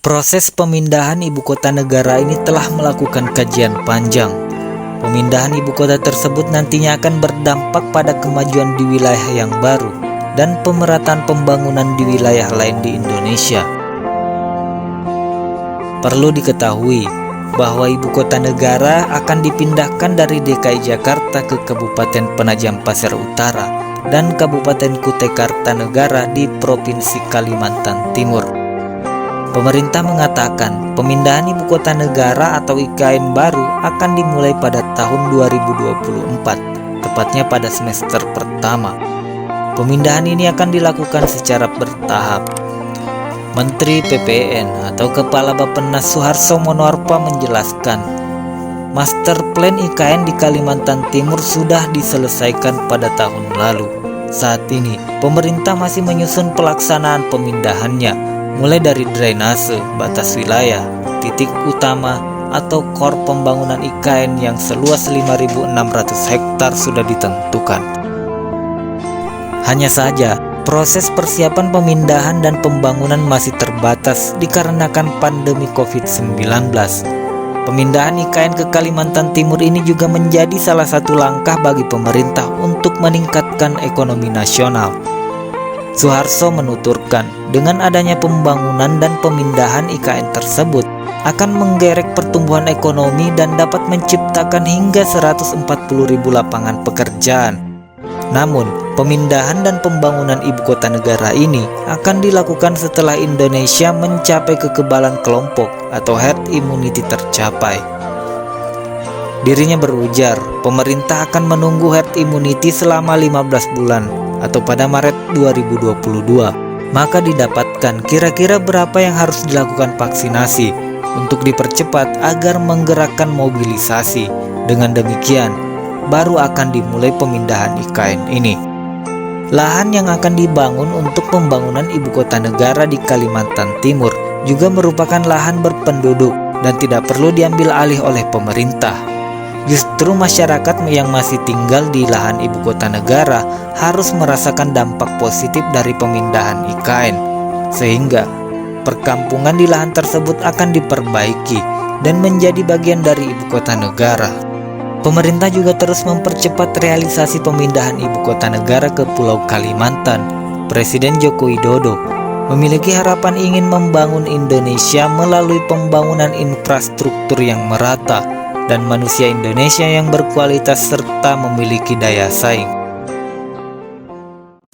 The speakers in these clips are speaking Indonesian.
Proses pemindahan ibu kota negara ini telah melakukan kajian panjang. Pemindahan ibu kota tersebut nantinya akan berdampak pada kemajuan di wilayah yang baru dan pemerataan pembangunan di wilayah lain di Indonesia. Perlu diketahui bahwa ibu kota negara akan dipindahkan dari DKI Jakarta ke Kabupaten Penajam Pasir Utara dan Kabupaten Kutai Kartanegara di Provinsi Kalimantan Timur. Pemerintah mengatakan pemindahan ibu kota negara atau IKN baru akan dimulai pada tahun 2024, tepatnya pada semester pertama. Pemindahan ini akan dilakukan secara bertahap. Menteri PPN atau Kepala Bappenas Suharso Monoarfa menjelaskan, Master Plan IKN di Kalimantan Timur sudah diselesaikan pada tahun lalu. Saat ini, pemerintah masih menyusun pelaksanaan pemindahannya, mulai dari drainase, batas wilayah, titik utama, atau core pembangunan IKN yang seluas 5.600 hektar sudah ditentukan. Hanya saja, proses persiapan pemindahan dan pembangunan masih terbatas dikarenakan pandemi COVID-19. Pemindahan IKN ke Kalimantan Timur ini juga menjadi salah satu langkah bagi pemerintah untuk meningkatkan ekonomi nasional. Suharso menuturkan, dengan adanya pembangunan dan pemindahan IKN tersebut akan menggerek pertumbuhan ekonomi dan dapat menciptakan hingga 140.000 lapangan pekerjaan. Namun, pemindahan dan pembangunan ibu kota negara ini akan dilakukan setelah Indonesia mencapai kekebalan kelompok atau herd immunity tercapai. Dirinya berujar, pemerintah akan menunggu herd immunity selama 15 bulan atau pada Maret 2022. Maka didapatkan kira-kira berapa yang harus dilakukan vaksinasi untuk dipercepat agar menggerakkan mobilisasi. Dengan demikian, baru akan dimulai pemindahan IKN ini. Lahan yang akan dibangun untuk pembangunan ibu kota negara di Kalimantan Timur juga merupakan lahan berpenduduk dan tidak perlu diambil alih oleh pemerintah. Justru masyarakat yang masih tinggal di lahan ibu kota negara harus merasakan dampak positif dari pemindahan IKN, sehingga perkampungan di lahan tersebut akan diperbaiki dan menjadi bagian dari ibu kota negara. Pemerintah juga terus mempercepat realisasi pemindahan ibu kota negara ke Pulau Kalimantan. Presiden Joko Widodo memiliki harapan ingin membangun Indonesia melalui pembangunan infrastruktur yang merata dan manusia Indonesia yang berkualitas serta memiliki daya saing.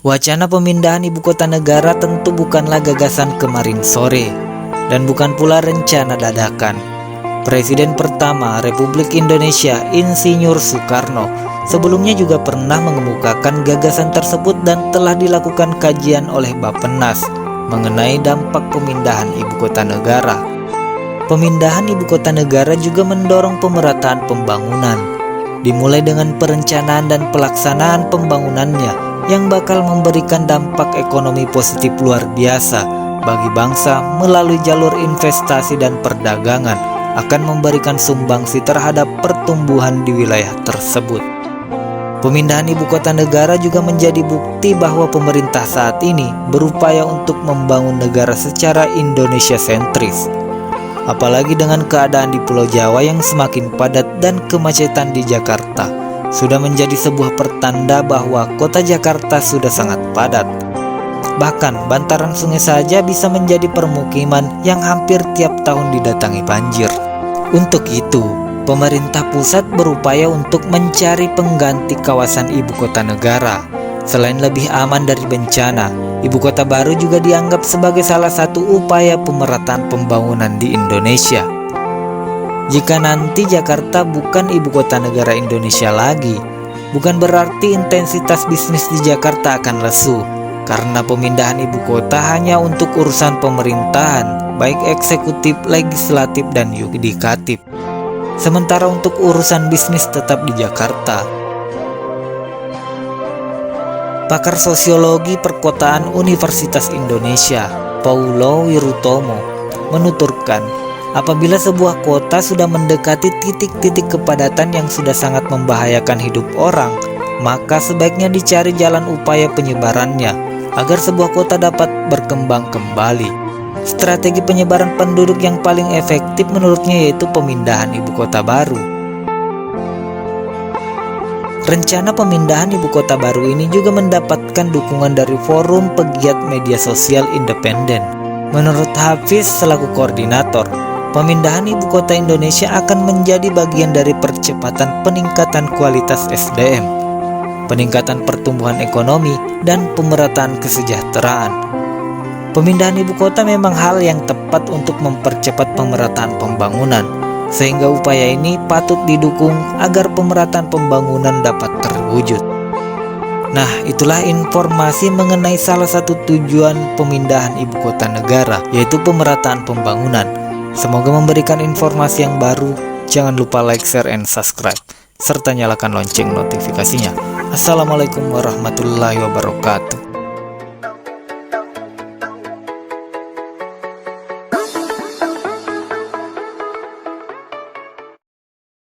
Wacana pemindahan ibu kota negara tentu bukanlah gagasan kemarin sore dan bukan pula rencana dadakan. Presiden pertama Republik Indonesia, Insinyur Soekarno, sebelumnya juga pernah mengemukakan gagasan tersebut dan telah dilakukan kajian oleh Bappenas mengenai dampak pemindahan ibu kota negara. Pemindahan ibu kota negara juga mendorong pemerataan pembangunan, dimulai dengan perencanaan dan pelaksanaan pembangunannya yang bakal memberikan dampak ekonomi positif luar biasa bagi bangsa melalui jalur investasi dan perdagangan, akan memberikan sumbangsi terhadap pertumbuhan di wilayah tersebut. Pemindahan ibu kota negara juga menjadi bukti bahwa pemerintah saat ini berupaya untuk membangun negara secara Indonesia sentris. Apalagi dengan keadaan di Pulau Jawa yang semakin padat dan kemacetan di Jakarta sudah menjadi sebuah pertanda bahwa kota Jakarta sudah sangat padat. Bahkan bantaran sungai saja bisa menjadi permukiman yang hampir tiap tahun didatangi banjir. Untuk itu, pemerintah pusat berupaya untuk mencari pengganti kawasan ibu kota negara. Selain lebih aman dari bencana, ibu kota baru juga dianggap sebagai salah satu upaya pemerataan pembangunan di Indonesia. Jika nanti Jakarta bukan ibu kota negara Indonesia lagi, bukan berarti intensitas bisnis di Jakarta akan lesu, karena pemindahan ibu kota hanya untuk urusan pemerintahan, baik eksekutif, legislatif, dan yudikatif. Sementara untuk urusan bisnis tetap di Jakarta. Pakar Sosiologi Perkotaan Universitas Indonesia, Paulo Wirutomo, menuturkan, apabila sebuah kota sudah mendekati titik-titik kepadatan yang sudah sangat membahayakan hidup orang, maka sebaiknya dicari jalan upaya penyebarannya agar sebuah kota dapat berkembang kembali. Strategi penyebaran penduduk yang paling efektif menurutnya yaitu pemindahan ibu kota baru. Rencana pemindahan ibu kota baru ini juga mendapatkan dukungan dari Forum Pegiat Media Sosial Independen. Menurut Hafiz selaku koordinator, pemindahan ibu kota Indonesia akan menjadi bagian dari percepatan peningkatan kualitas SDM, peningkatan pertumbuhan ekonomi, dan pemerataan kesejahteraan. Pemindahan ibu kota memang hal yang tepat untuk mempercepat pemerataan pembangunan, sehingga upaya ini patut didukung agar pemerataan pembangunan dapat terwujud. Nah, itulah informasi mengenai salah satu tujuan pemindahan ibu kota negara, yaitu pemerataan pembangunan. Semoga memberikan informasi yang baru. Jangan lupa like, share, and subscribe, serta nyalakan lonceng notifikasinya. Assalamualaikum warahmatullahi wabarakatuh.